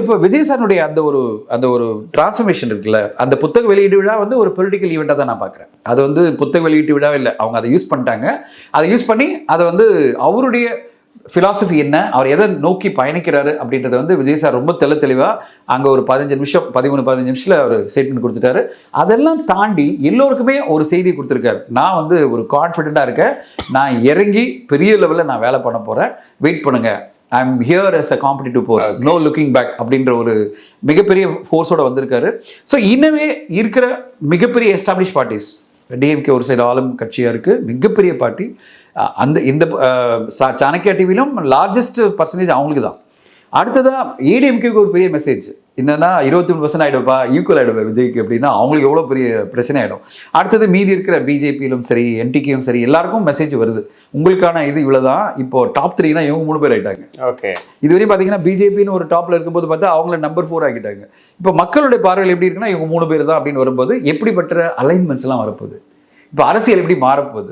இப்போ விஜய் சாருடைய அந்த ஒரு டிரான்ஸ்ஃபர்மேஷன் இருக்குல்ல, அந்த புத்தக வெளியீட்டு விழா வந்து ஒரு பொலிட்டிக்கல் ஈவெண்ட்டாக தான் நான் பார்க்குறேன். அது வந்து புத்தக வெளியீட்டு விழா இல்லை, அவங்க அதை யூஸ் பண்ணிட்டாங்க. அதை யூஸ் பண்ணி அதை வந்து அவருடைய ஃபிலாசபி என்ன, அவர் எதை நோக்கி பயணிக்கிறாரு அப்படின்றத வந்து விஜய் சார் ரொம்ப தெளிவாக அங்கே ஒரு 15 நிமிஷத்தில் அவர் ஸ்டேட்மெண்ட் கொடுத்துட்டாரு. அதெல்லாம் தாண்டி எல்லோருக்குமே ஒரு செய்தி கொடுத்துருக்காரு. நான் வந்து ஒரு கான்ஃபிடென்ட்டாக இருக்கேன், நான் இறங்கி பெரிய லெவலில் நான் வேலை பண்ண போகிறேன், வெயிட் பண்ணுங்க, I am here as a competitive force, no looking back அப்படின்ற ஒரு மிகப்பெரிய ஃபோர்ஸோட வந்திருக்காரு. ஸோ இன்னமே இருக்கிற மிகப்பெரிய எஸ்டாப்ளிஷ் பார்ட்டிஸ், டிஎம்கே ஒரு சைடு ஆளும் கட்சியாக இருக்குது, மிகப்பெரிய பார்ட்டி. அந்த இந்த சாணக்கியா டிவிலும் லார்ஜஸ்ட் பர்சன்டேஜ் அவங்களுக்கு தான். அடுத்ததாக ஏடிஎம்கேக்கு ஒரு பெரிய மெசேஜ் என்னன்னா 23% ஆகிடுப்பா, ஈக்குவல் ஆகிடுவா விஜய்க்கு அப்படின்னா அவங்களுக்கு எவ்வளோ பெரிய பிரச்சனை ஆகிடும். அடுத்தது மீதி இருக்கிற பிஜேபியிலும் சரி, என்டிகேயும் சரி, எல்லாருக்கும் மெசேஜ் வருது, உங்களுக்கான இது இவ்வளோதான். இப்போ டாப் 3னா இவங்க 3 பேர் ஆகிட்டாங்க. ஓகே, இதுவரையும் பார்த்தீங்கன்னா பிஜேபின்னு ஒரு டாப்பில் இருக்கும்போது பார்த்தா அவங்கள நம்பர் 4 ஆகிட்டாங்க. இப்போ மக்களுடைய பார்வையில் எப்படி இருக்குன்னா இவங்க 3 பேர் தான் அப்படின்னு வரும்போது எப்படிப்பட்ட அலைன்மெண்ட்ஸ்லாம் வரப்போகுது, இப்போ அரசியல் எப்படி மாறப்போகுது.